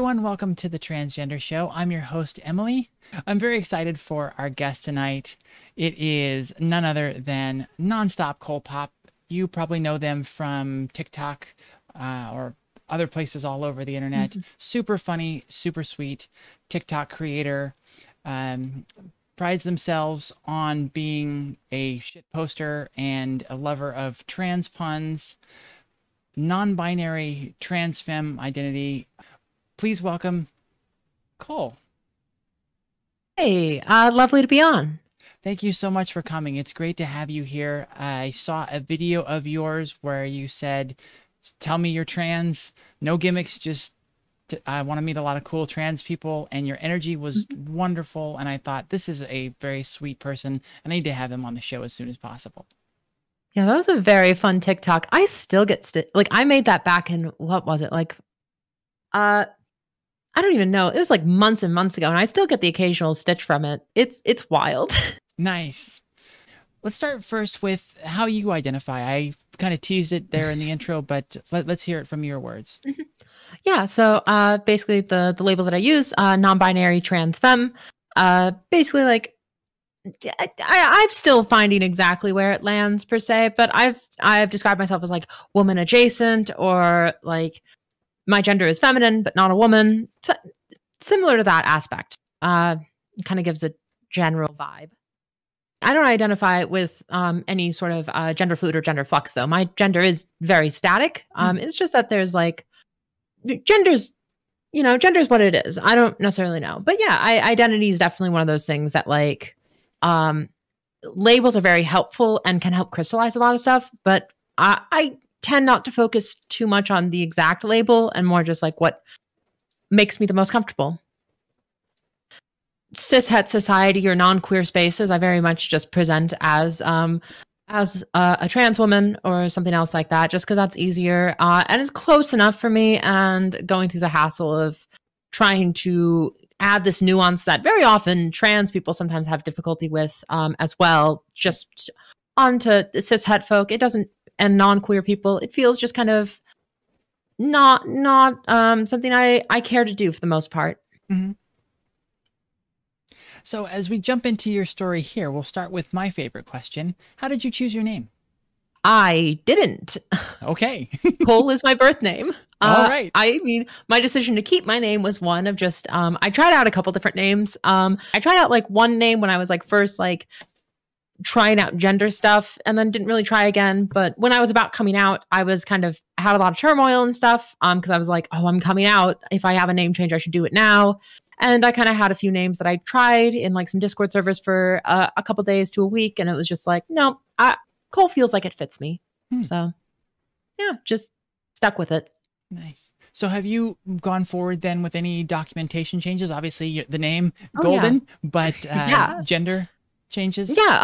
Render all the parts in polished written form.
everyone. Welcome to the Transgender Show. I'm your host, Emily. I'm very excited for our guest tonight. It is none other than NonStopColePop. You probably know them from TikTok or other places all over the internet. Super funny, super sweet TikTok creator. Prides themselves on being a shit poster and a lover of trans puns, non-binary trans femme identity. Please welcome Cole. Hey, lovely to be on. Thank you so much for coming. It's great to have you here. I saw a video of yours where you said, tell me you're trans, no gimmicks, just I want to meet a lot of cool trans people, and your energy was wonderful. And I thought, this is a very sweet person, and I need to have them on the show as soon as possible. Yeah, that was a very fun TikTok. I still get like, I made that back in, what was it? Like, I don't even know. It was like months and months ago, and I still get the occasional stitch from it. It's wild. Nice. Let's start first with how you identify. I kind of teased it there in the intro, but let's hear it from your words. Yeah, so basically the labels that I use, non-binary, trans femme, basically like, I'm still finding exactly where it lands per se, but I've described myself as like woman adjacent, or like my gender is feminine but not a woman. Similar to that aspect. Kind of gives a general vibe. I don't identify with any sort of gender fluid or gender flux, though. My gender is very static. It's just that there's like gender's what it is. I don't necessarily know, but yeah, identity is definitely one of those things that like labels are very helpful and can help crystallize a lot of stuff. But I tend not to focus too much on the exact label and more just like what makes me the most comfortable. Cishet society or non-queer spaces, I very much just present as a trans woman or something else like that, just because that's easier and it's close enough for me, and going through the hassle of trying to add this nuance that very often trans people sometimes have difficulty with as well, just onto the cishet folk. It doesn't, and non-queer people, it feels just kind of not something I care to do for the most part. So as we jump into your story here, we'll start with my favorite question. How did you choose your name? I didn't. Okay. Cole is my birth name. All right. I mean, my decision to keep my name was one of just, I tried out a couple different names. I tried out like one name when I was like first like trying out gender stuff, and then didn't really try again. But when I was about coming out, I was kind of had a lot of turmoil and stuff. Because I was like, oh, I'm coming out. If I have a name change, I should do it now. And I kind of had a few names that I tried in like some Discord servers for a couple days to a week. And it was just like, no, Cole feels like it fits me. So yeah, just stuck with it. Nice. So have you gone forward then with any documentation changes? Obviously the name Golden, but gender changes? Yeah,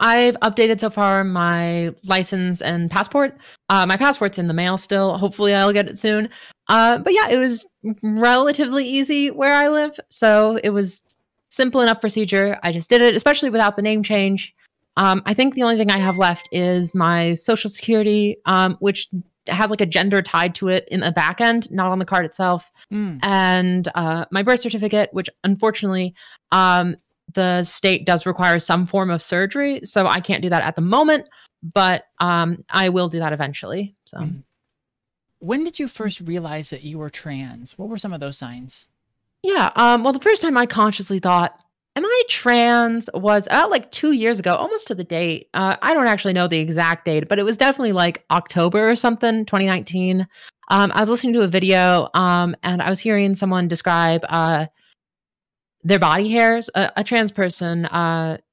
I've updated so far my license and passport. My passport's in the mail still. Hopefully I'll get it soon. But yeah, it was relatively easy where I live. So it was simple enough procedure. I just did it, especially without the name change. I think the only thing I have left is my social security, which has like a gender tied to it in the back end, not on the card itself. And my birth certificate, which unfortunately, the state does require some form of surgery. So I can't do that at the moment, but I will do that eventually. So. When did you first realize that you were trans? What were some of those signs? Yeah, well, the first time I consciously thought, am I trans, was about like 2 years ago, almost to the date. I don't actually know the exact date, but it was definitely like October or something, 2019. I was listening to a video and I was hearing someone describe their body hairs. A trans person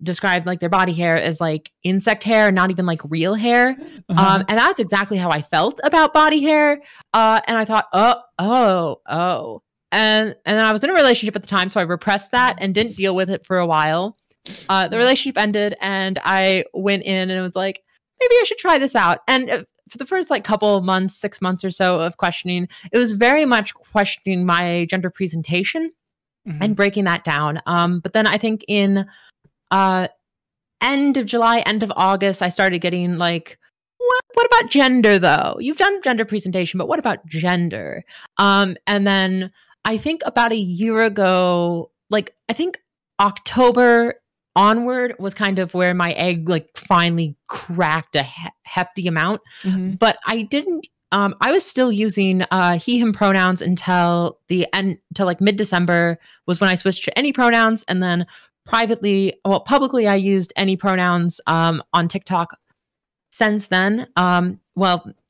described like their body hair as like insect hair, not even like real hair. And that's exactly how I felt about body hair. And I thought, oh. And then I was in a relationship at the time, so I repressed that and didn't deal with it for a while. The relationship ended, and I went in and it was like, maybe I should try this out. And for the first like couple of months, 6 months or so of questioning, it was very much questioning my gender presentation and breaking that down. But then I think in end of July, end of August, I started getting like, what about gender though? You've done gender presentation, but what about gender? And then I think about a year ago, like I think October onward was kind of where my egg like finally cracked a hefty amount. Mm-hmm. But I didn't. I was still using he/him pronouns until the end, till like mid-December was when I switched to any pronouns, and then publicly, I used any pronouns on TikTok since then. And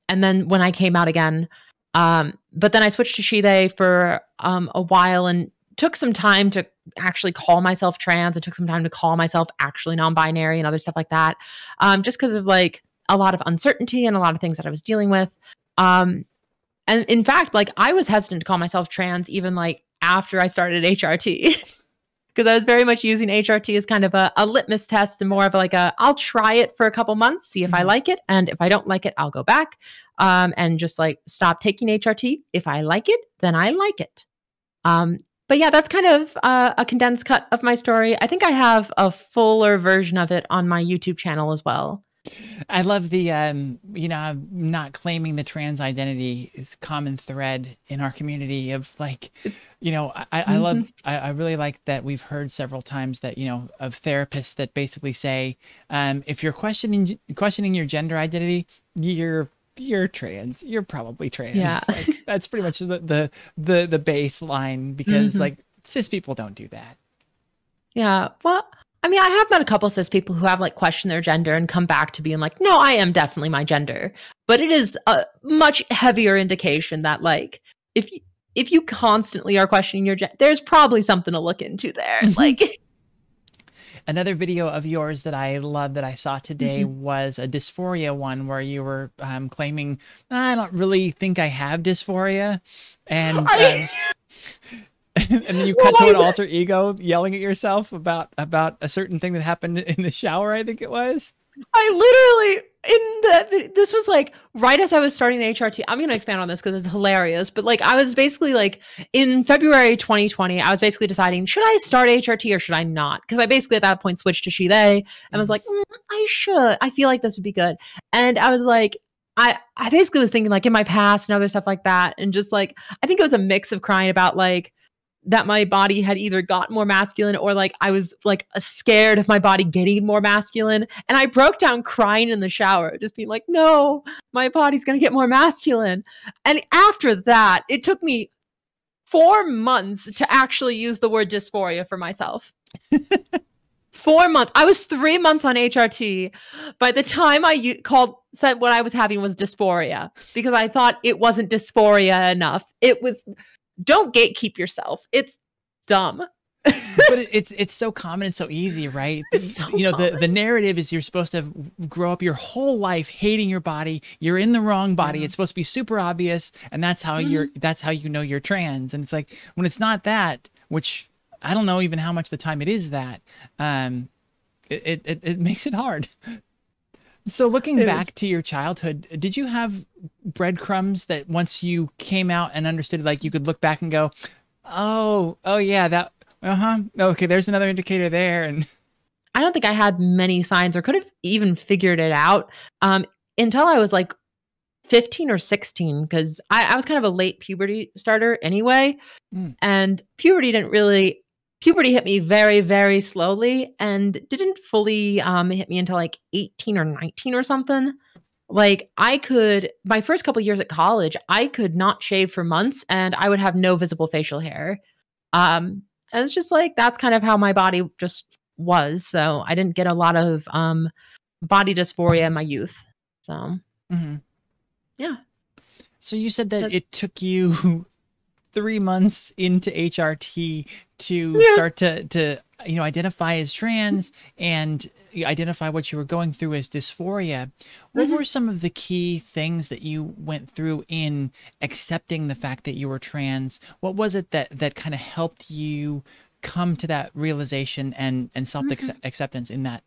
then when I came out again, but then I switched to she/they for a while and took some time to actually call myself trans. I took some time to call myself actually non-binary and other stuff like that, just because of like a lot of uncertainty and a lot of things that I was dealing with. And in fact, like I was hesitant to call myself trans even like after I started HRT. Because I was very much using HRT as kind of a litmus test and more of like I'll try it for a couple months, see if I like it. And if I don't like it, I'll go back and just like stop taking HRT. If I like it, then I like it. But yeah, that's kind of a condensed cut of my story. I think I have a fuller version of it on my YouTube channel as well. I love the, not claiming the trans identity is a common thread in our community of like, I really like that we've heard several times that, of therapists that basically say, if you're questioning your gender identity, you're trans, you're probably trans. Yeah. Like, that's pretty much the baseline because like cis people don't do that. Yeah. Well, I mean, I have met a couple cis people who have like questioned their gender and come back to being like, no, I am definitely my gender. But it is a much heavier indication that like, if you constantly are questioning your gender, there's probably something to look into there. Like another video of yours that I love that I saw today was a dysphoria one where you were claiming, I don't really think I have dysphoria. And and then you cut to an alter ego yelling at yourself about a certain thing that happened in the shower, I think it was. I literally, this was like right as I was starting HRT. I'm going to expand on this because it's hilarious. But like, I was basically like in February 2020, I was basically deciding, should I start HRT or should I not? Because I basically at that point switched to she/they and was like, I should. I feel like this would be good. And I was like, I basically was thinking like in my past and other stuff like that. And just like, I think it was a mix of crying about like, that my body had either got more masculine or like I was like scared of my body getting more masculine. And I broke down crying in the shower, just being like, no, my body's going to get more masculine. And after that, it took me 4 months to actually use the word dysphoria for myself. 4 months. I was 3 months on HRT. By the time I said what I was having was dysphoria because I thought it wasn't dysphoria enough. It was, don't gatekeep yourself. It's dumb. But it's so common and so easy, right? It's so the narrative is you're supposed to grow up your whole life hating your body. You're in the wrong body. It's supposed to be super obvious, and that's how you know you're trans. And it's like when it's not that, which I don't know even how much of the time it is that, it makes it hard. So looking back to your childhood, did you have breadcrumbs that once you came out and understood, like you could look back and go, oh yeah, that, okay, there's another indicator there. And I don't think I had many signs or could have even figured it out until I was like 15 or 16, because I was kind of a late puberty starter anyway. And puberty hit me very, very slowly and didn't fully hit me until like 18 or 19 or something. Like my first couple years at college, I could not shave for months and I would have no visible facial hair. And it's just like, that's kind of how my body just was. So I didn't get a lot of body dysphoria in my youth. So, yeah. So you said that it took you 3 months into HRT to start to identify as trans and identify what you were going through as dysphoria. What were some of the key things that you went through in accepting the fact that you were trans? What was it that kind of helped you come to that realization and self-acceptance in that?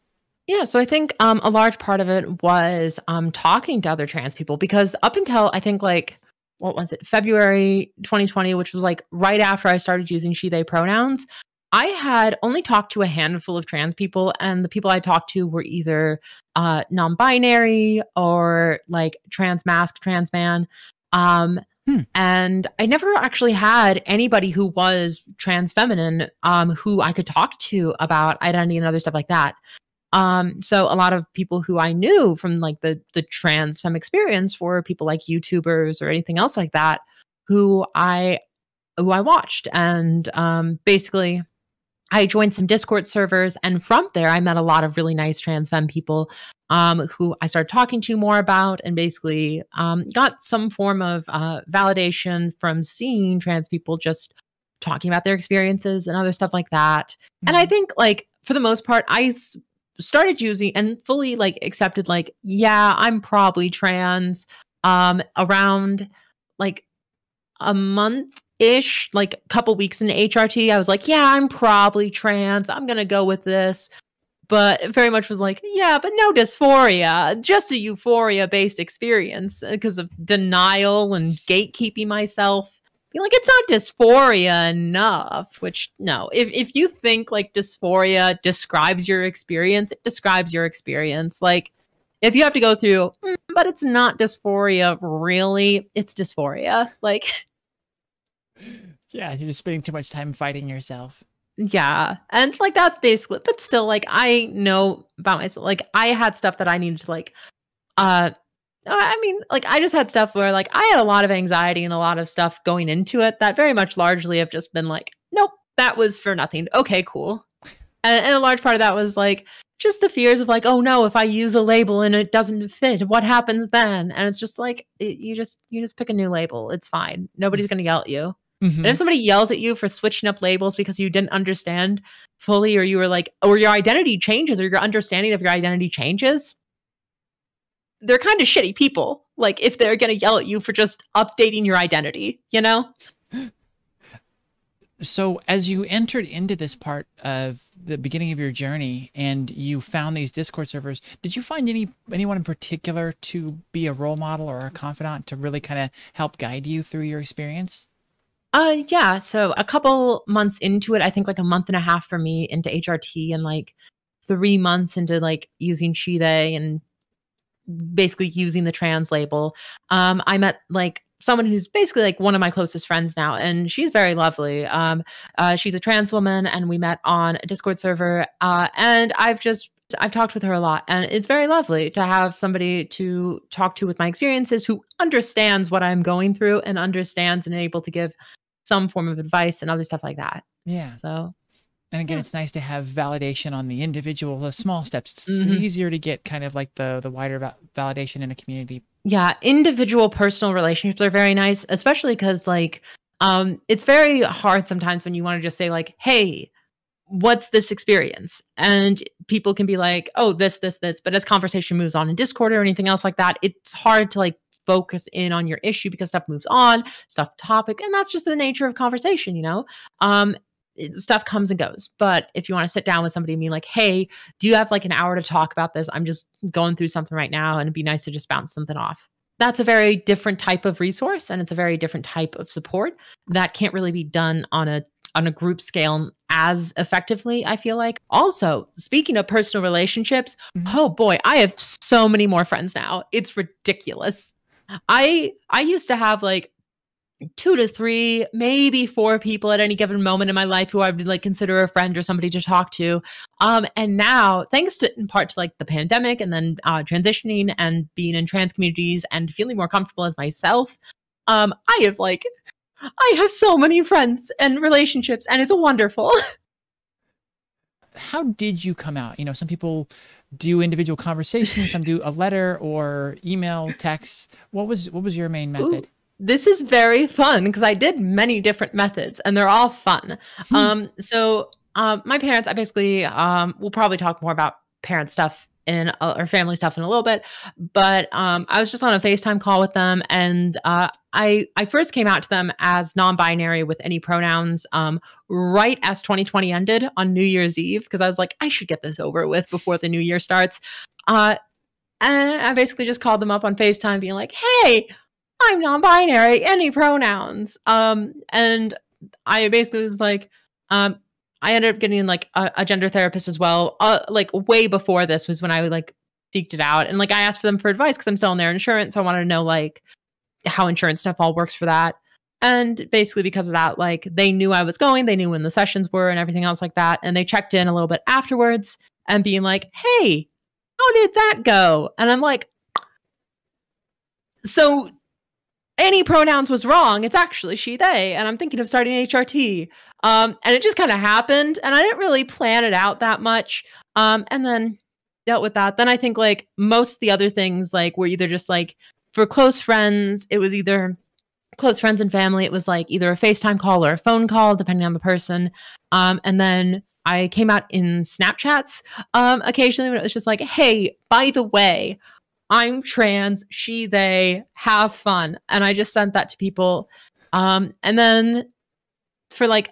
Yeah, so I think a large part of it was talking to other trans people, because up until I think like, what was it, February 2020, which was like right after I started using she/they pronouns, I had only talked to a handful of trans people, and the people I talked to were either non-binary or like trans masc, trans man. Hmm. And I never actually had anybody who was trans feminine who I could talk to about identity and other stuff like that. So a lot of people who I knew from like the trans femme experience were people like YouTubers or anything else like that who I watched. And basically I joined some Discord servers, and from there I met a lot of really nice trans femme people who I started talking to more about, and basically got some form of validation from seeing trans people just talking about their experiences and other stuff like that. Mm-hmm. And I think like for the most part, started using and fully like accepted like, yeah, I'm probably trans around like a month ish, like a couple weeks into HRT. I was like, yeah, I'm probably trans. I'm going to go with this. But it very much was like, yeah, but no dysphoria, just a euphoria based experience because of denial and gatekeeping myself. Be like, it's not dysphoria enough, which no, if you think like dysphoria describes your experience, it describes your experience. Like if you have to go through, but it's not dysphoria, really, it's dysphoria. Like, yeah, you're just spending too much time fighting yourself. Yeah. And like, that's basically, but still, like, I know about myself. Like, I had stuff that I needed to like, I mean, like, I just had stuff where like I had a lot of anxiety and a lot of stuff going into it that very much largely have just been like, nope, that was for nothing. Okay, cool. And a large part of that was like just the fears of like, oh no, if I use a label and it doesn't fit, what happens then? And it's just like, you just pick a new label. It's fine. Nobody's going to yell at you. Mm-hmm. And if somebody yells at you for switching up labels because you didn't understand fully, or you were like, or your identity changes, or your understanding of your identity changes, they're kind of shitty people. Like if they're going to yell at you for just updating your identity, you know? So as you entered into this part of the beginning of your journey and you found these Discord servers, did you find anyone in particular to be a role model or a confidant to really kind of help guide you through your experience? Yeah. So a couple months into it, I think like a month and a half for me into HRT, and like 3 months into like using she, they, and basically using the trans label. I met like someone who's basically like one of my closest friends now, and she's very lovely. She's a trans woman, and we met on a Discord server. And I've talked with her a lot, and it's very lovely to have somebody to talk to with my experiences who understands what I'm going through and understands and able to give some form of advice and other stuff like that. Yeah. So, and again, it's nice to have validation on the individual, the small steps. It's easier to get kind of like the wider validation in a community. Yeah, individual personal relationships are very nice, especially because like it's very hard sometimes when you want to just say like, hey, what's this experience? And people can be like, oh, this. But as conversation moves on in Discord or anything else like that, it's hard to like focus in on your issue because stuff moves on, stuff topic, and that's just the nature of conversation, you know? Stuff comes and goes. But if you want to sit down with somebody and be like, hey, do you have like an hour to talk about this? I'm just going through something right now, and it'd be nice to just bounce something off. That's a very different type of resource, and it's a very different type of support that can't really be done on a group scale as effectively, I feel like. Also, speaking of personal relationships, oh boy, I have so many more friends now. It's ridiculous. I used to have like 2 to 3, maybe 4 people at any given moment in my life who I would like consider a friend or somebody to talk to. And now, thanks to in part to like the pandemic and then transitioning and being in trans communities and feeling more comfortable as myself, I have so many friends and relationships, and it's wonderful. How did you come out? You know, some people do individual conversations, some do a letter or email, text. What was your main method? Ooh, this is very fun because I did many different methods, and they're all fun. So my parents, I basically we'll probably talk more about parent stuff or family stuff in a little bit, but I was just on a FaceTime call with them, and I first came out to them as non-binary with any pronouns right as 2020 ended on New Year's Eve, because I was like, I should get this over with before the new year starts. And I basically just called them up on FaceTime being like, hey, I'm non-binary, any pronouns. And I basically was like, I ended up getting like a gender therapist as well. Like way before this was when I like seeked it out. And like I asked for them for advice because I'm still in their insurance. So I wanted to know like, how insurance stuff all works for that. And basically because of that, like they knew I was going, they knew when the sessions were and everything else like that. And they checked in a little bit afterwards and being like, hey, how did that go? And I'm like, so any pronouns was wrong. It's actually she, they, and I'm thinking of starting HRT. And it just kind of happened and I didn't really plan it out that much. And then dealt with that. Then I think like most of the other things like were either just like for close friends, it was either close friends and family. It was like either a FaceTime call or a phone call, depending on the person. And then I came out in Snapchats occasionally when it was just like, hey, by the way, I'm trans, she, they, have fun. And I just sent that to people. And then for like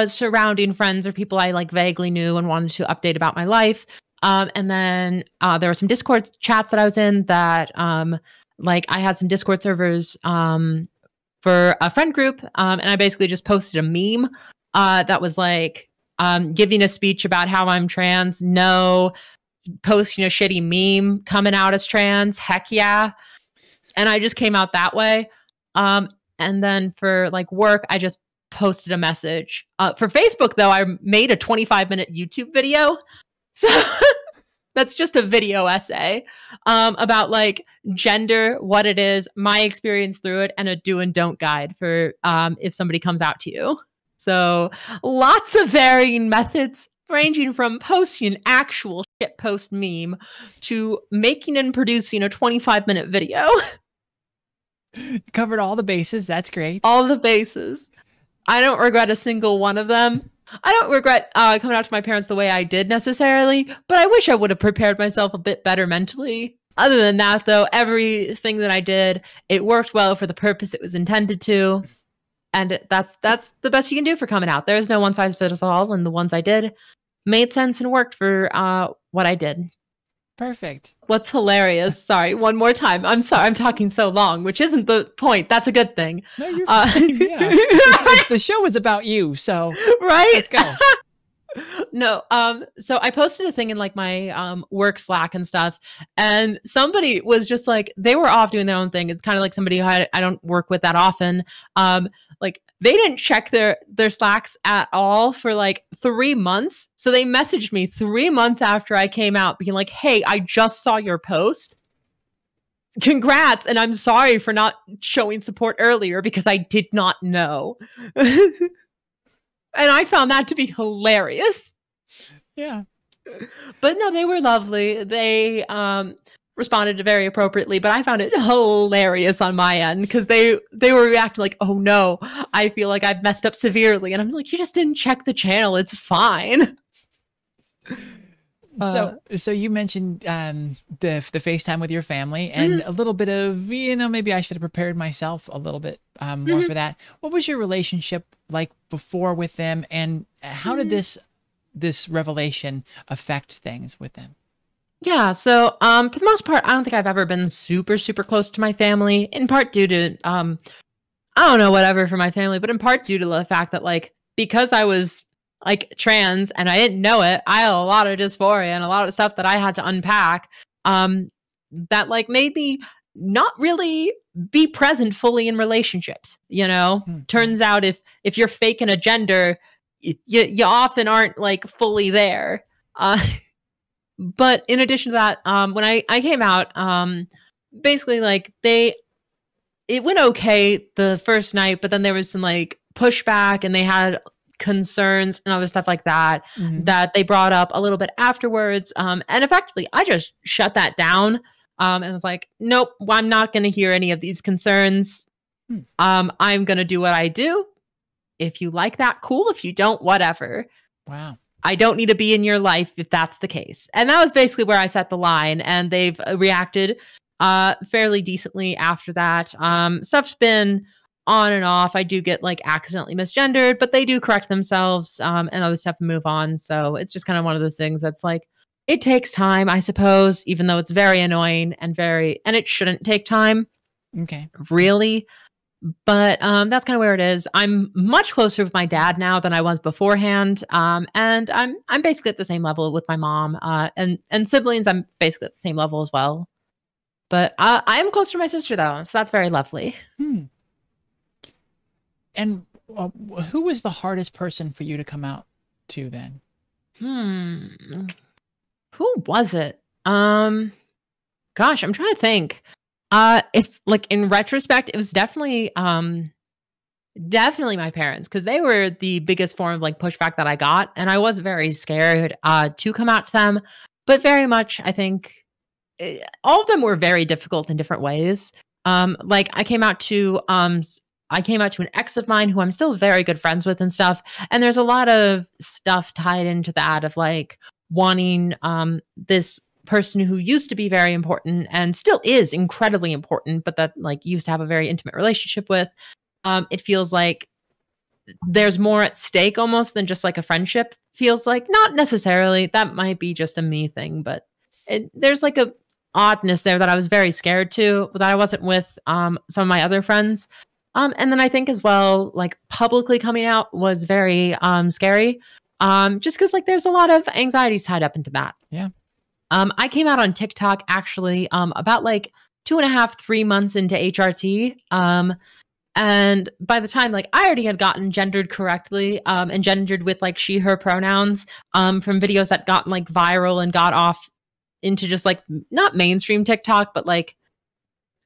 surrounding friends or people I like vaguely knew and wanted to update about my life. And then there were some Discord chats that I was in that like I had some Discord servers for a friend group. And I basically just posted a meme that was like giving a speech about how I'm trans. No, posting a shitty meme coming out as trans. Heck yeah. And I just came out that way. And then for like work, I just posted a message. For Facebook, though, I made a 25-minute YouTube video. So that's just a video essay about like gender, what it is, my experience through it, and a do and don't guide for if somebody comes out to you. So lots of varying methods, ranging from posting an actual shit post meme to making and producing a 25-minute video. Covered all the bases. That's great. All the bases. I don't regret a single one of them. I don't regret coming out to my parents the way I did necessarily, but I wish I would have prepared myself a bit better mentally. Other than that, though, everything that I did, it worked well for the purpose it was intended to. And that's the best you can do for coming out. There's no one size fits all, and the ones I did made sense and worked for what I did. Perfect. What's hilarious? Sorry, one more time. I'm sorry, I'm talking so long, which isn't the point. That's a good thing. No, you're fine. Yeah. The show is about you, so right. Let's go. No, so I posted a thing in like my work Slack and stuff, and somebody was just like, they were off doing their own thing. It's kind of like somebody who I don't work with that often. Like they didn't check their Slacks at all for like 3 months. So they messaged me 3 months after I came out being like, hey, I just saw your post. Congrats. And I'm sorry for not showing support earlier because I did not know. And I found that to be hilarious. Yeah. But no, they were lovely. They responded very appropriately, but I found it hilarious on my end because they were reacting like, oh no, I feel like I've messed up severely. And I'm like, you just didn't check the channel. It's fine. So you mentioned the FaceTime with your family and a little bit of, maybe I should have prepared myself a little bit more for that. What was your relationship like before with them, and how did this revelation affect things with them? Yeah, so for the most part, I don't think I've ever been super, super close to my family, in part due to, I don't know, whatever for my family, but in part due to the fact that, like, because I was, like, trans and I didn't know it, I had a lot of dysphoria and a lot of stuff that I had to unpack that, like, made me not really be present fully in relationships, Turns out if you're faking a gender, you often aren't, like, fully there. But in addition to that, when I came out, basically like it went okay the first night, but then there was some like pushback and they had concerns and other stuff like that, that they brought up a little bit afterwards. And effectively I just shut that down. And was like, nope, I'm not going to hear any of these concerns. I'm going to do what I do. If you like that, cool. If you don't, whatever. Wow. I don't need to be in your life if that's the case. And that was basically where I set the line, and they've reacted fairly decently after that. Stuff's been on and off. I do get like accidentally misgendered, but they do correct themselves and other stuff and move on. So it's just kind of one of those things that's like, it takes time, I suppose, even though it's very annoying and it shouldn't take time. Okay. Really. But that's kind of where it is. I'm much closer with my dad now than I was beforehand. And I'm basically at the same level with my mom. And siblings, I'm basically at the same level as well. But I am close to my sister though, so that's very lovely. Hmm. And who was the hardest person for you to come out to then? Hmm. Who was it? Gosh, I'm trying to think. If like in retrospect, it was definitely my parents, because they were the biggest form of like pushback that I got, and I was very scared to come out to them. But very much, I think all of them were very difficult in different ways. Like I came out to an ex of mine who I'm still very good friends with and stuff. And there's a lot of stuff tied into that of like wanting this person who used to be very important and still is incredibly important, but that like used to have a very intimate relationship with. It feels like there's more at stake almost than just like a friendship. Feels like not necessarily. That might be just a me thing, but there's like a oddness there that I was very scared to, that I wasn't with some of my other friends. And then I think as well, like publicly coming out was very scary. Just because like there's a lot of anxieties tied up into that. Yeah. I came out on TikTok actually about like 2.5, 3 months into HRT. And by the time like I already had gotten gendered correctly and gendered with like she, her pronouns from videos that got like viral and got off into just like not mainstream TikTok, but like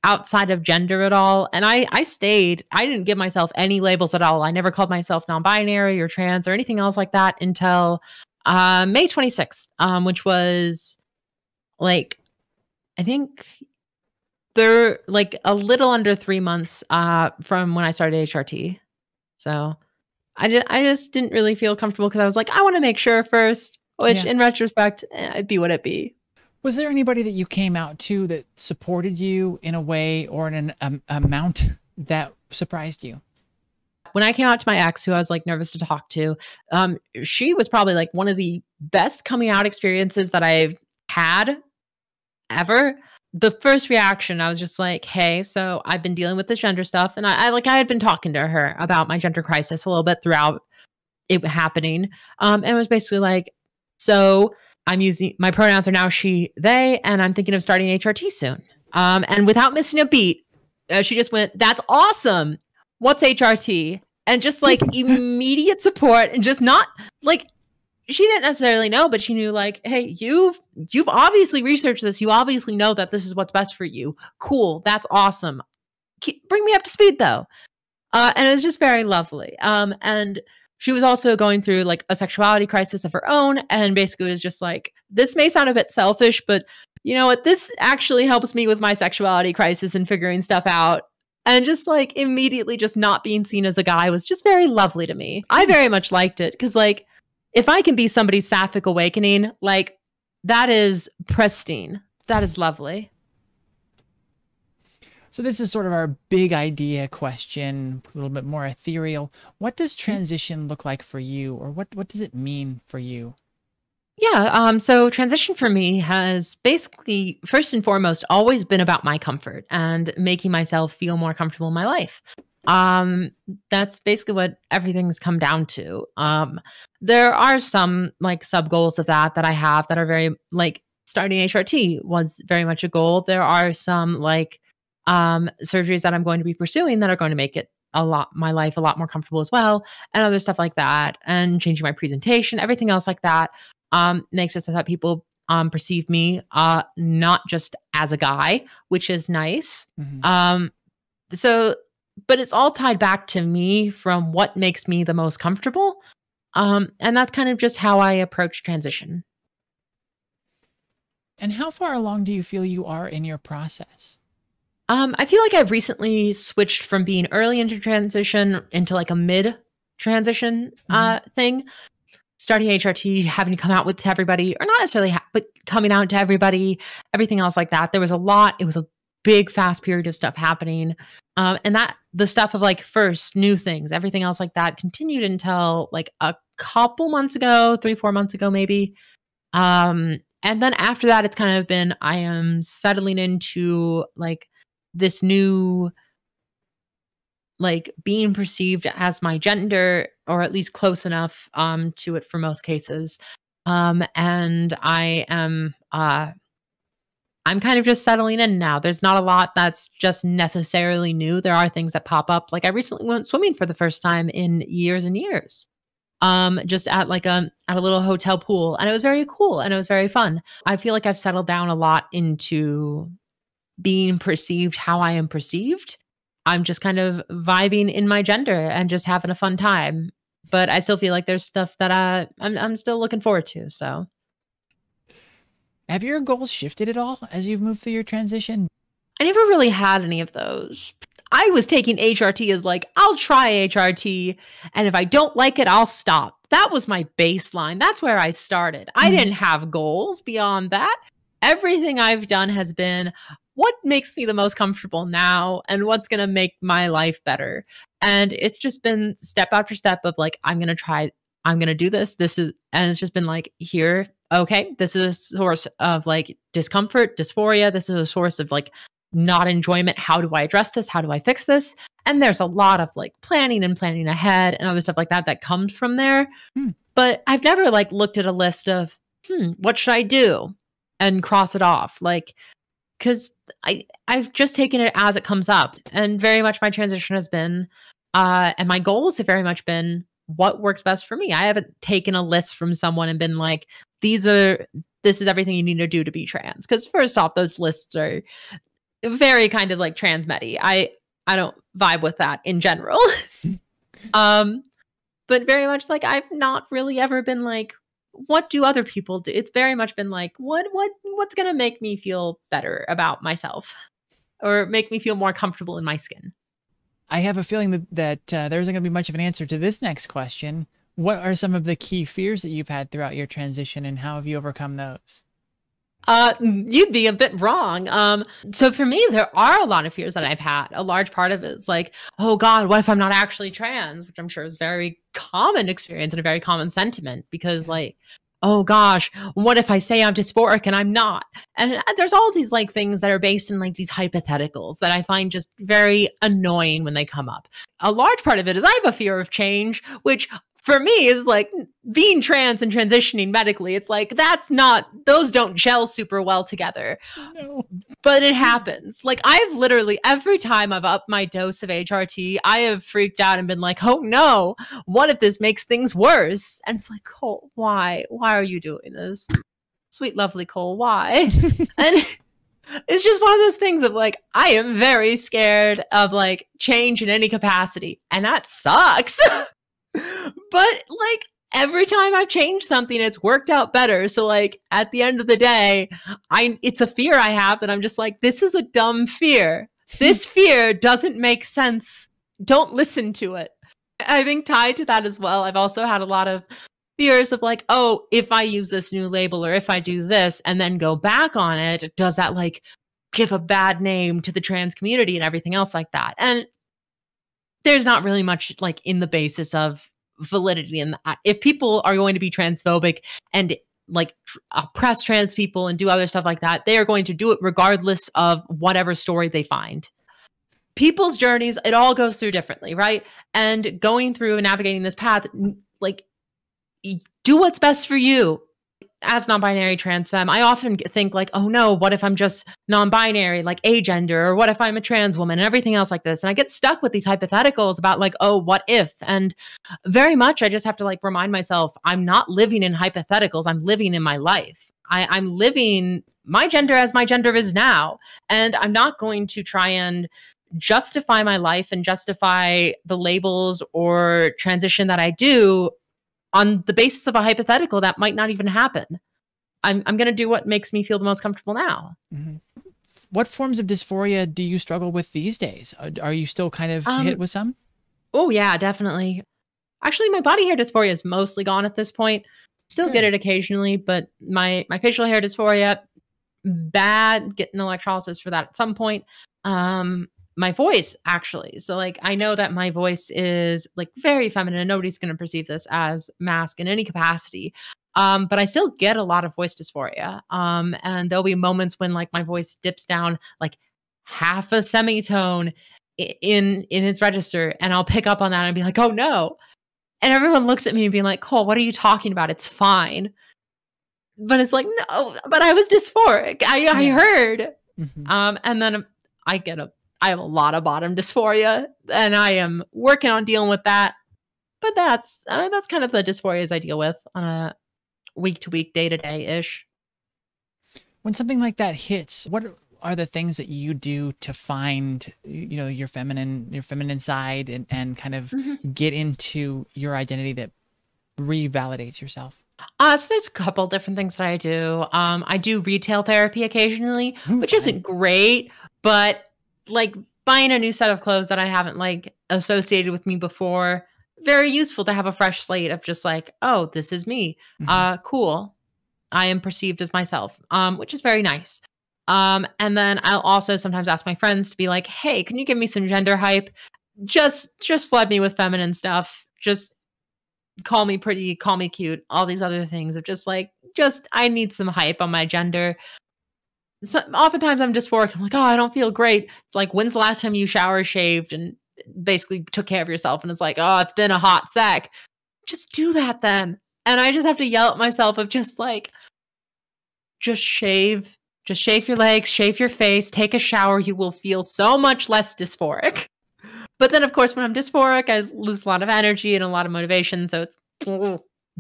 outside of gender at all. And I stayed, I didn't give myself any labels at all. I never called myself non-binary or trans or anything else like that until May 26th, which was like, I think they're like a little under 3 months from when I started HRT. So I just didn't really feel comfortable because I was like, I want to make sure first, which in retrospect, it'd be what it be. Was there anybody that you came out to that supported you in a way or in an amount that surprised you? When I came out to my ex, who I was like nervous to talk to, she was probably like one of the best coming out experiences that I've had ever. The first reaction, I was just like, hey, so I've been dealing with this gender stuff. And I had been talking to her about my gender crisis a little bit throughout it happening. And it was basically like, so I'm using, my pronouns are now she, they, and I'm thinking of starting HRT soon. And without missing a beat, she just went, that's awesome. What's HRT? And just like immediate support, and just not like, she didn't necessarily know, but she knew like, hey, you've obviously researched this. You obviously know that this is what's best for you. Cool. That's awesome. Bring me up to speed though. And it was just very lovely. And she was also going through like a sexuality crisis of her own. And basically was just like, this may sound a bit selfish, but you know what? This actually helps me with my sexuality crisis and figuring stuff out. And just like immediately just not being seen as a guy was just very lovely to me. I very much liked it because like, if I can be somebody's sapphic awakening, like that is pristine. That is lovely. So this is sort of our big idea question, a little bit more ethereal. What does transition look like for you, or what does it mean for you? Yeah, so transition for me has basically, first and foremost, always been about my comfort and making myself feel more comfortable in my life. That's basically what everything's come down to. There are some like sub goals of that I have that are very like starting HRT was very much a goal. There are some like surgeries that I'm going to be pursuing that are going to make it my life a lot more comfortable as well, and other stuff like that, and changing my presentation, everything else like that makes it so that people perceive me not just as a guy, which is nice. Mm-hmm. But it's all tied back to me from what makes me the most comfortable. And that's kind of just how I approach transition. And how far along do you feel you are in your process? I feel like I've recently switched from being early into transition into like a mid transition thing. Starting HRT, having to come out with everybody, or not necessarily, but coming out to everybody, everything else like that. There was a lot. It was a big, fast period of stuff happening. And that the stuff of like first new things, everything else like that continued until like a couple months ago, 3-4 months ago, maybe. And then after that, it's kind of been, I am settling into like this new, like being perceived as my gender, or at least close enough to it for most cases. And I am I'm kind of just settling in now. There's not a lot that's just necessarily new. There are things that pop up. Like I recently went swimming for the first time in years and years. Just at like at a little hotel pool. And it was very cool and it was very fun. I feel like I've settled down a lot into being perceived how I am perceived. I'm just kind of vibing in my gender and just having a fun time. But I still feel like there's stuff that I'm still looking forward to. So Have your goals shifted at all as you've moved through your transition? I never really had any of those. I was taking HRT as like, I'll try HRT, and if I don't like it, I'll stop. That was my baseline. That's where I started. I didn't have goals beyond that. Everything I've done has been what makes me the most comfortable now and what's going to make my life better. And it's just been step after step of like, I'm going to try, I'm going to do this. And it's just been like, here, okay, this is a source of like discomfort, dysphoria. This is a source of like not enjoyment. How do I address this? How do I fix this? And there's a lot of like planning ahead and other stuff like that comes from there. But I've never like looked at a list of, what should I do? And cross it off. Like, because I've just taken it as it comes up. And very much my transition has been, and my goals have very much been what works best for me. I haven't taken a list from someone and been like, this is everything you need to do to be trans. Because first off, those lists are very kind of like trans medi. I don't vibe with that in general. But very much like I've not really ever been like, what do other people do? It's very much been like, what's going to make me feel better about myself or make me feel more comfortable in my skin? I have a feeling that there isn't going to be much of an answer to this next question. What are some of the key fears that you've had throughout your transition and how have you overcome those? You'd be a bit wrong. So for me, there are a lot of fears that I've had. A large part of it is like, oh God, what if I'm not actually trans? Which I'm sure is a very common experience and a very common sentiment because like, oh gosh, what if I say I'm dysphoric and I'm not? And there's all these like things that are based in like these hypotheticals that I find just very annoying when they come up. A large part of it is I have a fear of change, which for me is like being trans and transitioning medically. It's like, those don't gel super well together. No. But it happens. Like I've literally, every time I've upped my dose of HRT, I have freaked out and been like, oh no, what if this makes things worse? And it's like, Cole, why? Why are you doing this? Sweet, lovely Cole, why? And it's just one of those things of like, I am very scared of like change in any capacity. And that sucks. But like every time I've changed something, it's worked out better. So like at the end of the day, it's a fear I have that I'm just like, this is a dumb fear. This fear doesn't make sense. Don't listen to it. I think tied to that as well, I've also had a lot of fears of like, oh, if I use this new label or if I do this and then go back on it, does that like give a bad name to the trans community and everything else like that? And there's not really much like in the basis of validity in that. If people are going to be transphobic and like oppress trans people and do other stuff like that, they are going to do it regardless of whatever story they find. People's journeys, it all goes through differently, right? And going through and navigating this path, like do what's best for you. As non-binary trans femme, I often think like, oh no, what if I'm just non-binary, like agender, or what if I'm a trans woman and everything else like this? And I get stuck with these hypotheticals about like, oh, what if? And very much, I just have to like remind myself, I'm not living in hypotheticals. I'm living in my life. I'm living my gender as my gender is now. And I'm not going to try and justify my life and justify the labels or transition that I do on the basis of a hypothetical that might not even happen. I'm going to do what makes me feel the most comfortable now. Mm-hmm. What forms of dysphoria do you struggle with these days? Are you still kind of hit with some? Oh yeah, definitely. Actually, my body hair dysphoria is mostly gone at this point. Still get it occasionally, but my facial hair dysphoria, bad. Getting electrolysis for that at some point. My voice, actually. So like, I know that my voice is like very feminine. Nobody's going to perceive this as masc in any capacity. But I still get a lot of voice dysphoria. And there'll be moments when like my voice dips down like half a semitone in its register. And I'll pick up on that and be like, oh no. And everyone looks at me and being like, Cole, what are you talking about? It's fine. but it's like, no, but I was dysphoric. I heard. And then I have a lot of bottom dysphoria, and I am working on dealing with that. But that's kind of the dysphorias I deal with on a week to week, day to day ish. When something like that hits, what are the things that you do to find, your feminine side and kind of get into your identity that revalidates yourself? So there's a couple different things that I do. I do retail therapy occasionally, which isn't great, but like buying a new set of clothes that I haven't like associated with me before, very useful to have a fresh slate of just like, oh, this is me. Cool. I am perceived as myself, which is very nice. And then I'll also sometimes ask my friends to be like, hey, can you give me some gender hype? Just flood me with feminine stuff. Just call me pretty, call me cute, all these other things of I need some hype on my gender. So oftentimes I'm dysphoric. I'm like, oh, I don't feel great. It's like, when's the last time you shower, shaved, and basically took care of yourself? And it's like, oh, it's been a hot sec. Just do that then. And I just have to yell at myself of just shave your legs, shave your face, take a shower. You will feel so much less dysphoric. But then, of course, when I'm dysphoric, I lose a lot of energy and a lot of motivation. So it's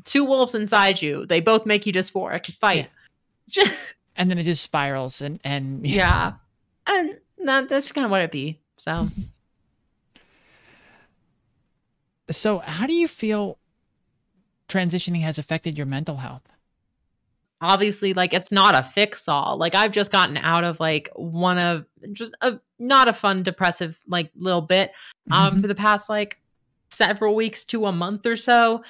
two wolves inside you. They both make you dysphoric. Fight. Yeah. And then it just spirals and yeah. And that's kind of what it be. So how do you feel transitioning has affected your mental health? Obviously, like, it's not a fix all. Like, I've just gotten out of like one of just a not a fun depressive like little bit for the past like several weeks to a month or so.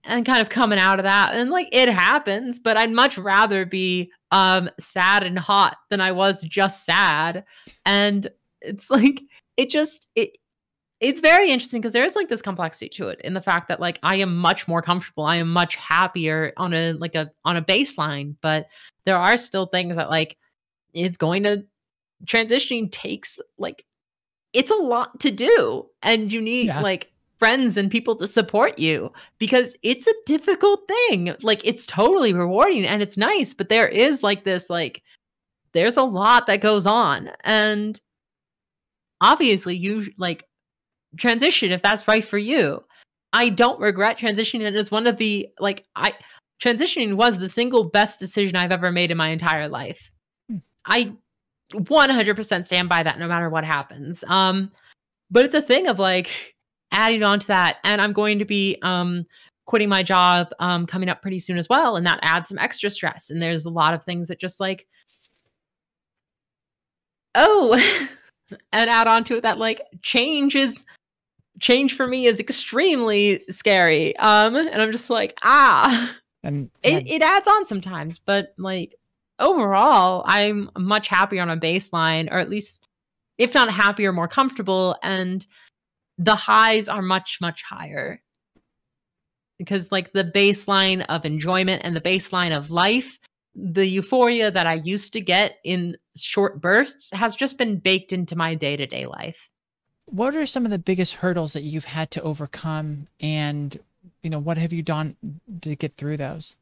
And kind of coming out of that, and like, it happens, but I'd much rather be sad and hot than I was just sad. And it's like, it's very interesting because there is like this complexity to it in the fact that like I am much more comfortable. I am much happier on a baseline, but there are still things that like it's going to transitioning takes like, it's a lot to do, and you need like friends and people to support you because it's a difficult thing. Like, it's totally rewarding and it's nice, but there is like this, like, there's a lot that goes on. And obviously you like transition if that's right for you. I don't regret transitioning. And it's one of the transitioning was the single best decision I've ever made in my entire life. I 100% stand by that no matter what happens. But it's a thing of like adding on to that, and I'm going to be quitting my job coming up pretty soon as well, and that adds some extra stress. And there's a lot of things that just like, and add on to it that like change for me is extremely scary. And I'm just like, and it adds on sometimes, but like overall, I'm much happier on a baseline, or at least if not happier, more comfortable. And the highs are much, much higher because like the baseline of enjoyment and the baseline of life, the euphoria that I used to get in short bursts has just been baked into my day-to-day life. What are some of the biggest hurdles that you've had to overcome, and what have you done to get through those?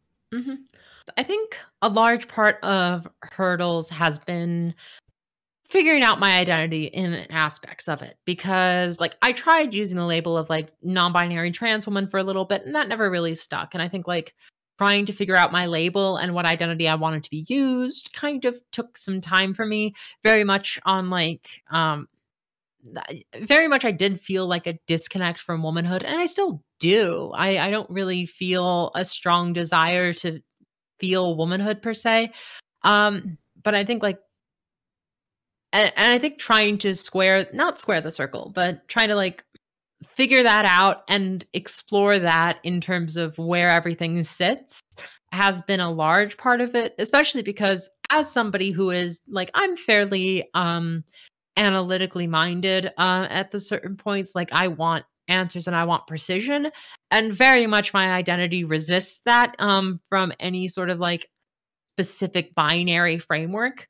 I think a large part of hurdles has been figuring out my identity in aspects of it, because like I tried using the label of like non-binary trans woman for a little bit, and that never really stuck. And I think like trying to figure out my label and what identity I wanted to be used kind of took some time for me. Very much on like very much I did feel like a disconnect from womanhood, and I still do. I don't really feel a strong desire to feel womanhood per se. But I think like, and I think trying to not square the circle, but trying to like figure that out and explore that in terms of where everything sits has been a large part of it, especially because as somebody who is like, I'm fairly analytically minded at the certain points, like I want answers and I want precision, and very much my identity resists that from any sort of like specific binary framework.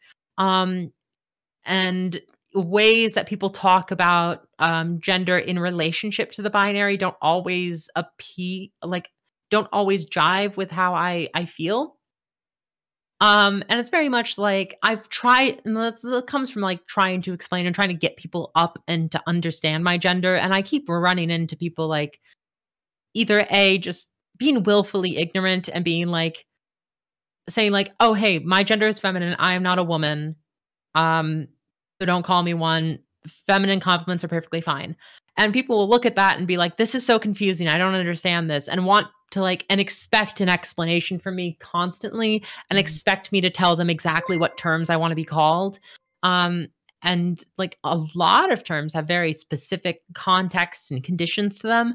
And ways that people talk about gender in relationship to the binary don't always don't always jive with how I feel. And it's very much like I've tried, and that comes from like trying to explain and trying to get people up and to understand my gender. And I keep running into people like either A, just being willfully ignorant and being like saying like, oh, hey, my gender is feminine. I am not a woman. So don't call me one. Feminine compliments are perfectly fine. And people will look at that and be like, this is so confusing. I don't understand this, and want to like, and expect an explanation from me constantly and expect me to tell them exactly what terms I want to be called. And like a lot of terms have very specific contexts and conditions to them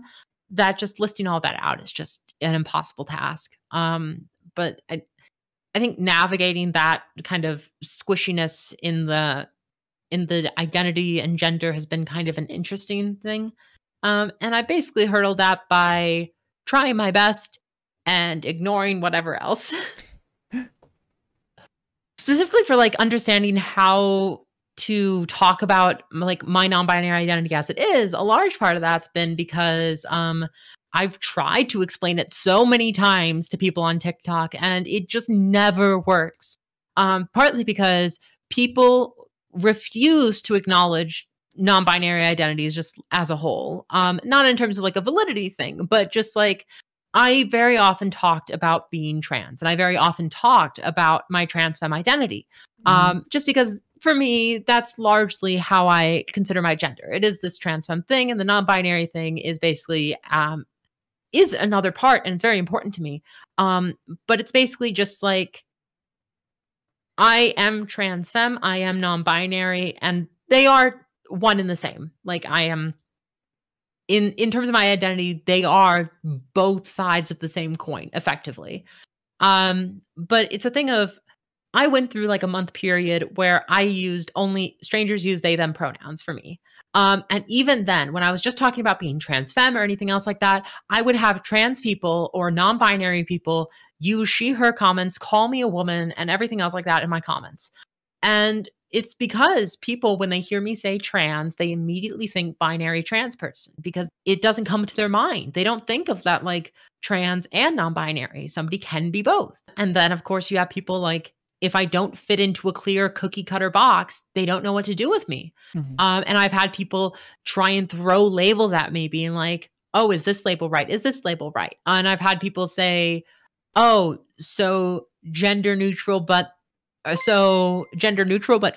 that just listing all that out is just an impossible task. But I think navigating that kind of squishiness in the identity and gender has been kind of an interesting thing. And I basically hurdled that by trying my best and ignoring whatever else. Specifically for like understanding how to talk about like my non-binary identity as it is, a large part of that's been because I've tried to explain it so many times to people on TikTok and it just never works. Partly because people refuse to acknowledge non-binary identities just as a whole. Not in terms of like a validity thing, but just like I very often talked about being trans and I very often talked about my trans femme identity. Just because for me, that's largely how I consider my gender. It is this trans femme thing, and the non-binary thing is basically is another part, and it's very important to me. But it's basically just like I am trans femme, I am non-binary, and they are one and the same. Like I am in terms of my identity, they are both sides of the same coin, effectively. But it's a thing of I went through like a month period where I used only strangers use they them pronouns for me. And even then, when I was just talking about being trans femme or anything else like that, I would have trans people or non-binary people use she, her comments, call me a woman, and everything else like that in my comments. And it's because people, when they hear me say trans, they immediately think binary trans person because it doesn't come to their mind. They don't think of that like trans and non-binary. Somebody can be both. And then, of course, you have people like, if I don't fit into a clear cookie cutter box, they don't know what to do with me. And I've had people try and throw labels at me being like, oh, is this label right? Is this label right? And I've had people say, oh, so gender neutral, but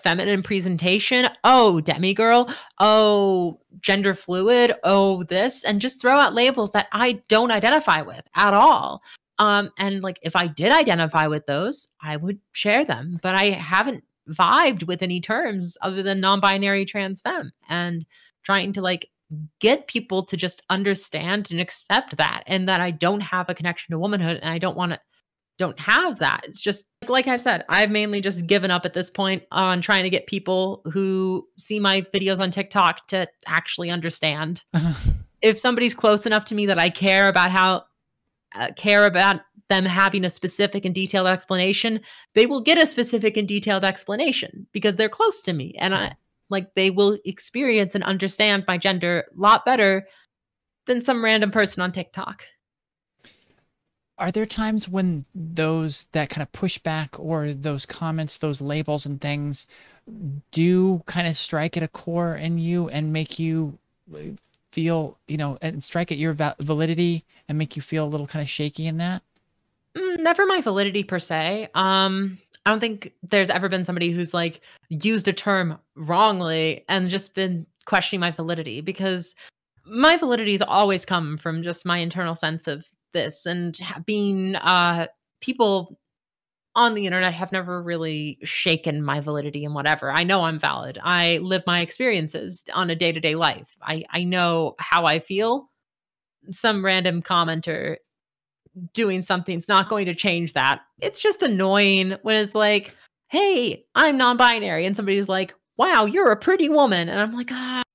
feminine presentation. Oh, demigirl. Oh, gender fluid. Oh, this, and just throw out labels that I don't identify with at all. And like, if I did identify with those, I would share them, but I haven't vibed with any terms other than non-binary trans femme, and trying to like get people to just understand and accept that, and that I don't have a connection to womanhood and I don't have that. It's just like I've said, I've mainly just given up at this point on trying to get people who see my videos on TikTok to actually understand. If somebody's close enough to me that I care about them having a specific and detailed explanation, they will get a specific and detailed explanation because they're close to me, and they will experience and understand my gender a lot better than some random person on TikTok. Are there times when that kind of pushback or those comments, those labels and things do kind of strike at a core in you and make you feel, and strike at your validity and make you feel a little kind of shaky in that? Never my validity per se. I don't think there's ever been somebody who's like used a term wrongly and just been questioning my validity, because my validity has always come from just my internal sense of this, and being people on the internet have never really shaken my validity and whatever. I know I'm valid. I live my experiences on a day-to-day life. I know how I feel. Some random commenter doing something's not going to change that. It's just annoying when it's like, hey, I'm non-binary, and somebody's like, wow, you're a pretty woman. And I'm like,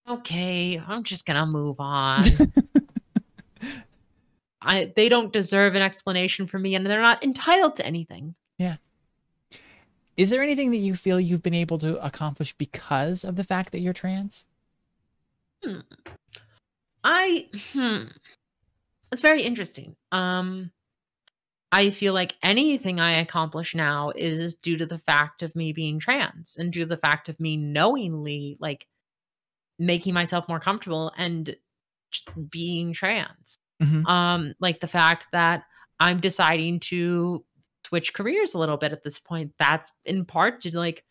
okay, I'm just gonna move on. They don't deserve an explanation from me, and they're not entitled to anything. Yeah. Is there anything that you feel you've been able to accomplish because of the fact that you're trans? It's very interesting. I feel like anything I accomplish now is due to the fact of me being trans and due to the fact of me knowingly like making myself more comfortable and just being trans. Hmm. Like the fact that I'm deciding to switch careers a little bit at this point, that's in part to like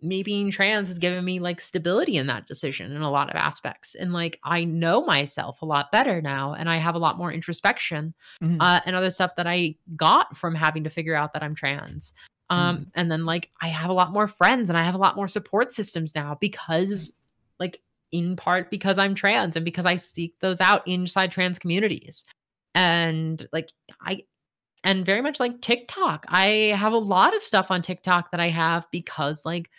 me being trans has given me like stability in that decision in a lot of aspects. And like I know myself a lot better now and I have a lot more introspection Hmm. and other stuff that I got from having to figure out that I'm trans. Hmm. And then like I have a lot more friends and I have a lot more support systems now because like in part because I'm trans and because I seek those out inside trans communities. And like I and very much like TikTok. I have a lot of stuff on TikTok that I have because like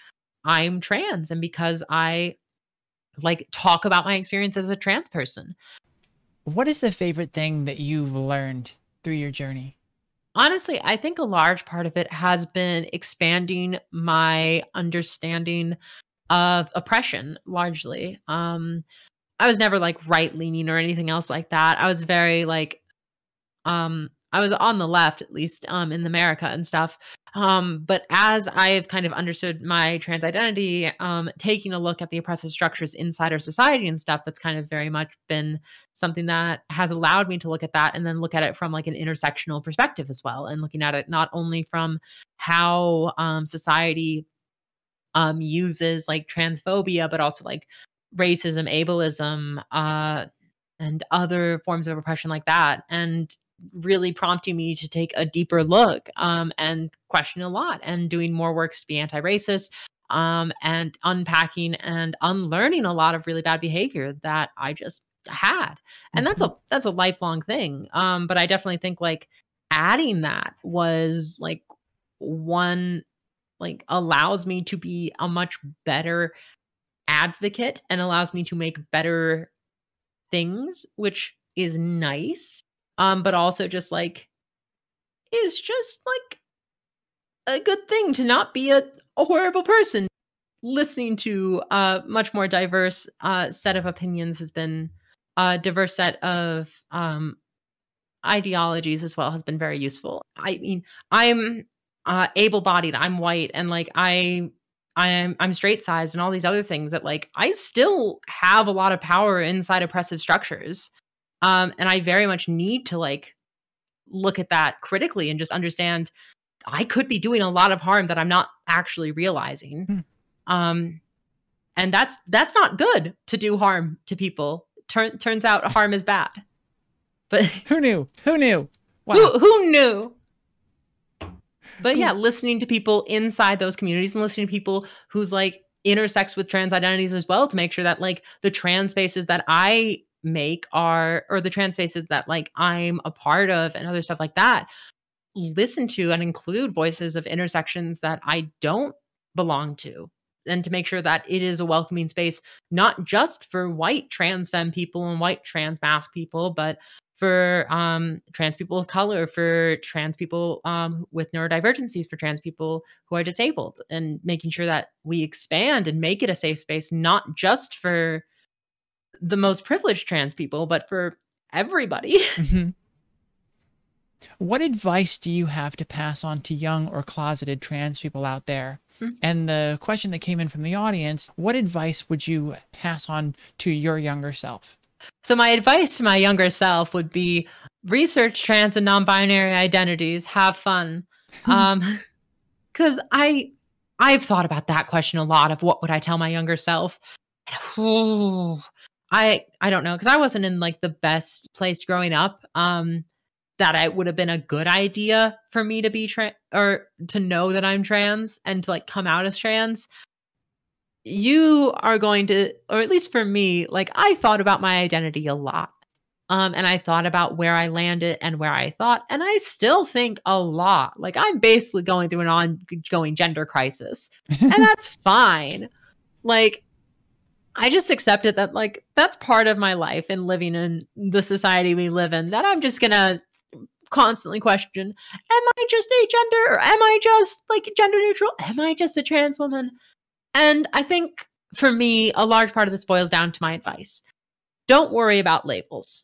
I'm trans and because I like talk about my experience as a trans person. What is the favorite thing that you've learned through your journey? Honestly, I think a large part of it has been expanding my understanding of oppression largely. I was never like right leaning or anything else like that. I was very like I was on the left, at least, in America and stuff. But as I've kind of understood my trans identity, taking a look at the oppressive structures inside our society and stuff, that's kind of very much been something that has allowed me to look at that and then look at it from like an intersectional perspective as well. And looking at it not only from how society uses like transphobia, but also like racism, ableism, and other forms of oppression like that. And really prompting me to take a deeper look and question a lot and doing more works to be anti-racist and unpacking and unlearning a lot of really bad behavior that I just had. And Hmm. that's a lifelong thing. But I definitely think like adding that was like one like allows me to be a much better advocate and allows me to make better things, which is nice. But also just like is just like a good thing to not be a horrible person. Listening to a much more diverse set of opinions has been a diverse set of ideologies as well has been very useful. I mean, I'm able-bodied, I'm white, and like I'm straight sized and all these other things that like I still have a lot of power inside oppressive structures. And I very much need to like look at that critically and just understand I could be doing a lot of harm that I'm not actually realizing. Um, and that's not good to do harm to people. Turns out harm is bad. But Who knew? Who knew? Wow. who knew? But yeah, listening to people inside those communities and listening to people who's like intersects with trans identities as well to make sure that like the trans spaces that I make are or the trans spaces that like I'm a part of and other stuff like that listen to and include voices of intersections that I don't belong to and to make sure that it is a welcoming space not just for white trans femme people and white trans masc people but for trans people of color, for trans people with neurodivergencies, for trans people who are disabled, and making sure that we expand and make it a safe space, not just for the most privileged trans people, but for everybody. Hmm. What advice do you have to pass on to young or closeted trans people out there? And the question that came in from the audience, what advice would you pass on to your younger self? So my advice to my younger self would be research trans and non-binary identities, have fun. Cuz I've thought about that question a lot of what would I tell my younger self? I don't know cuz I wasn't in like the best place growing up. That it would have been a good idea for me to be trans or to know that I'm trans and to like come out as trans. You are going to, or at least for me, like I thought about my identity a lot. And I thought about where I landed and where I thought, and I still think a lot. Like I'm basically going through an ongoing gender crisis, and that's fine. Like I just accepted that, like that's part of my life and living in the society we live in. That I'm just gonna constantly question: Am I just a gender, or am I just like gender neutral? Am I just a trans woman? And I think for me, a large part of this boils down to my advice. Don't worry about labels.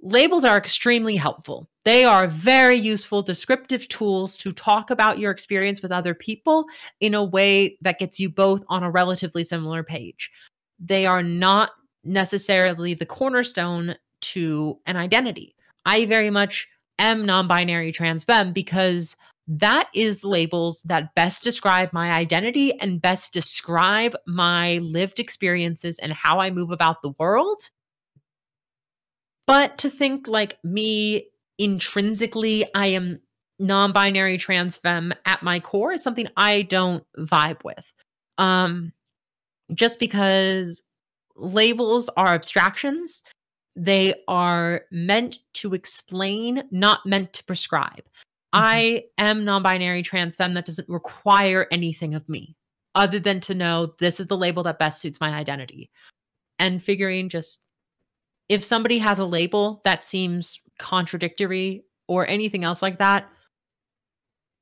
labels are extremely helpful. They are very useful, descriptive tools to talk about your experience with other people in a way that gets you both on a relatively similar page. They are not necessarily the cornerstone to an identity. I very much am non-binary trans femme because that is the labels that best describe my identity and best describe my lived experiences and how I move about the world. But to think like me intrinsically, I am non-binary trans femme at my core is something I don't vibe with. Just because labels are abstractions, they are meant to explain, not meant to prescribe. I am non-binary trans femme. That doesn't require anything of me other than to know this is the label that best suits my identity. And figuring just if somebody has a label that seems contradictory or anything else like that,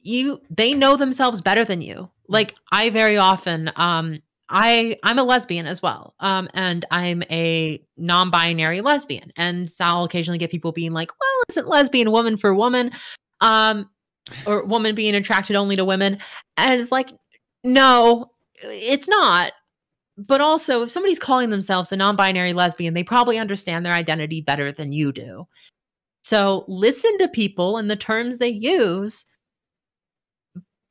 they know themselves better than you. Like I very often, I'm a lesbian as well. And I'm a non-binary lesbian. And so I'll occasionally get people being like, well, isn't lesbian woman for woman? Or woman being attracted only to women. And it's like, no, it's not. But also, if somebody's calling themselves a non-binary lesbian, they probably understand their identity better than you do. So listen to people and the terms they use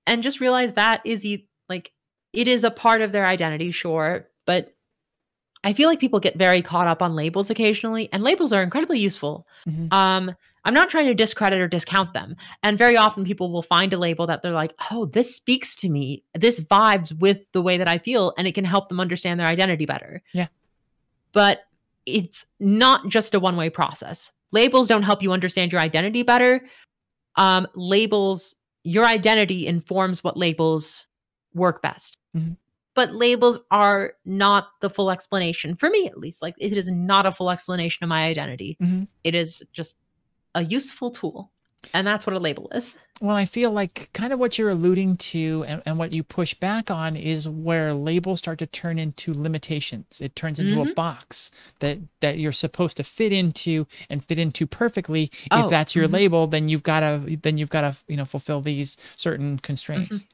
and just realize that is like, it is a part of their identity, sure. But I feel like people get very caught up on labels occasionally, and labels are incredibly useful. I'm not trying to discredit or discount them. And very often people will find a label that they're like, oh, this speaks to me. This vibes with the way that I feel, and it can help them understand their identity better. Yeah. But it's not just a one-way process. Labels don't help you understand your identity better. Your identity informs what labels work best. But labels are not the full explanation, for me at least. Like, it is not a full explanation of my identity. It is just a useful tool. And that's what a label is. Well, I feel like kind of what you're alluding to and what you push back on is where labels start to turn into limitations. It turns into a box that you're supposed to fit into and fit into perfectly. If that's your label, then you've got to, fulfill these certain constraints.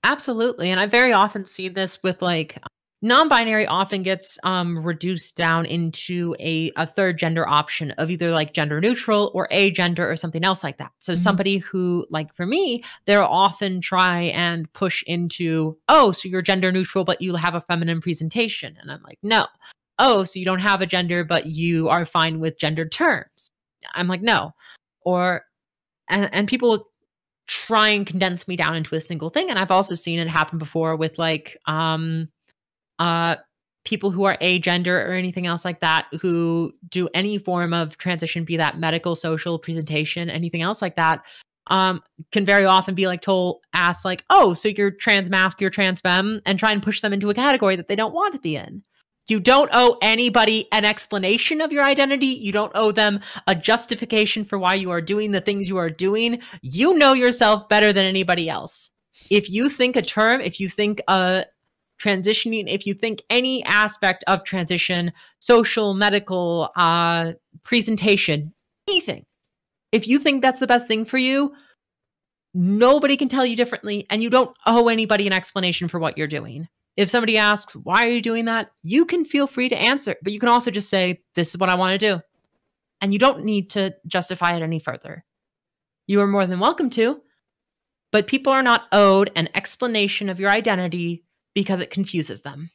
Absolutely. And I very often see this with like non-binary often gets reduced down into a third gender option of either like gender neutral or agender or something else like that. So somebody who, like for me, they'll often try and push into, oh, so you're gender neutral, but you have a feminine presentation. And I'm like, no. Oh, so you don't have a gender, but you are fine with gendered terms. I'm like, no. And people try and condense me down into a single thing. And I've also seen it happen before with like, people who are agender or anything else like that, who do any form of transition, be that medical, social, presentation, anything else like that, can very often be like asked like, oh, so you're trans masc, you're trans femme, and try and push them into a category that they don't want to be in. You don't owe anybody an explanation of your identity. You don't owe them a justification for why you are doing the things you are doing. You know yourself better than anybody else. If you think a term, if you think transitioning, if you think any aspect of transition, social, medical, presentation, anything, if you think that's the best thing for you, nobody can tell you differently, and you don't owe anybody an explanation for what you're doing. If somebody asks, why are you doing that? You can feel free to answer, but you can also just say, this is what I want to do. And you don't need to justify it any further. You are more than welcome to, but people are not owed an explanation of your identity because it confuses them.